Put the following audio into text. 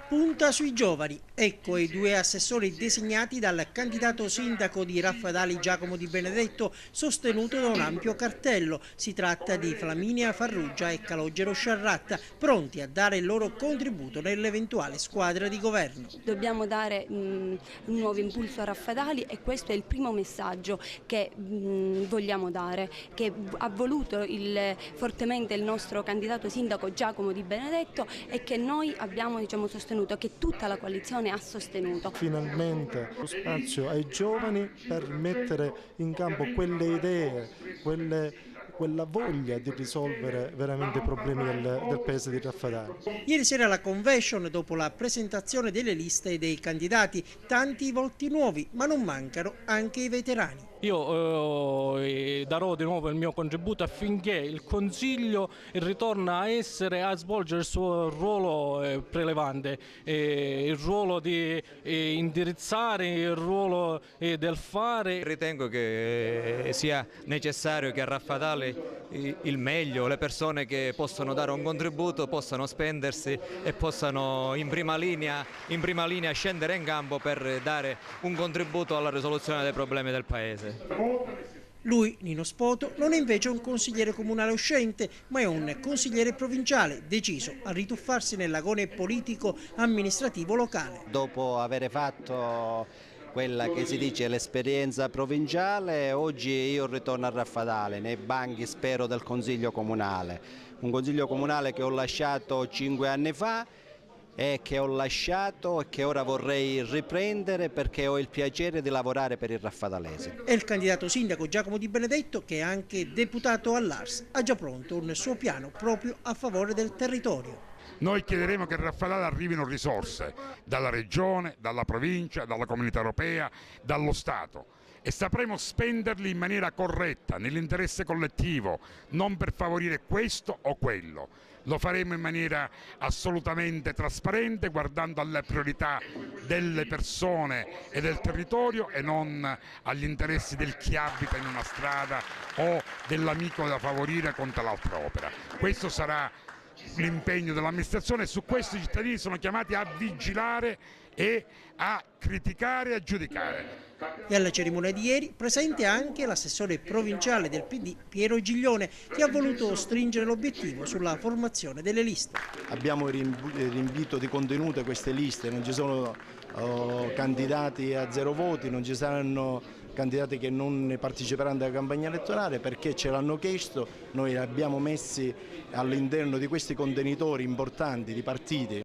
Punta sui giovani, ecco i due assessori designati dal candidato sindaco di Raffadali Giacomo Di Benedetto, sostenuto da un ampio cartello. Si tratta di Flaminia Farrugia e Calogero Sciarratta, pronti a dare il loro contributo nell'eventuale squadra di governo. Dobbiamo dare un nuovo impulso a Raffadali e questo è il primo messaggio che vogliamo dare, che ha voluto fortemente il nostro candidato sindaco Giacomo Di Benedetto e che noi abbiamo sostenuto, che tutta la coalizione ha sostenuto. Finalmente lo spazio ai giovani per mettere in campo quelle idee, quella voglia di risolvere veramente i problemi del paese di Raffadali. Ieri sera la convention, dopo la presentazione delle liste dei candidati, tanti volti nuovi, ma non mancano anche i veterani. Io darò di nuovo il mio contributo affinché il Consiglio ritorni a svolgere il suo ruolo prelevante, il ruolo di indirizzare, il ruolo del fare. Ritengo che sia necessario che a Raffadali il meglio, le persone che possono dare un contributo possano spendersi e possano in prima linea scendere in campo per dare un contributo alla risoluzione dei problemi del Paese. Lui, Nino Spoto, non è invece un consigliere comunale uscente, ma è un consigliere provinciale deciso a rituffarsi nell'agone politico-amministrativo locale. Dopo aver fatto quella che si dice l'esperienza provinciale, oggi io ritorno a Raffadali, nei banchi spero del Consiglio Comunale. Un Consiglio Comunale che ho lasciato 5 anni fa e che ho lasciato e che ora vorrei riprendere perché ho il piacere di lavorare per il raffadalese. E il candidato sindaco Giacomo Di Benedetto, che è anche deputato all'Ars, ha già pronto un suo piano proprio a favore del territorio. Noi chiederemo che a Raffadali arrivino risorse dalla Regione, dalla Provincia, dalla Comunità Europea, dallo Stato e sapremo spenderli in maniera corretta, nell'interesse collettivo, non per favorire questo o quello. Lo faremo in maniera assolutamente trasparente, guardando alle priorità delle persone e del territorio e non agli interessi del chi abita in una strada o dell'amico da favorire contro l'altra opera. Questo sarà l'impegno dell'amministrazione e su questo i cittadini sono chiamati a vigilare e a criticare e a giudicare. E alla cerimonia di ieri presente anche l'assessore provinciale del PD Piero Giglione, che ha voluto stringere l'obiettivo sulla formazione delle liste. Abbiamo il rinvito di contenute queste liste, non ci sono candidati a 0 voti, non ci saranno candidati che non parteciperanno alla campagna elettorale perché ce l'hanno chiesto, noi li abbiamo messi all'interno di questi contenitori importanti di partiti.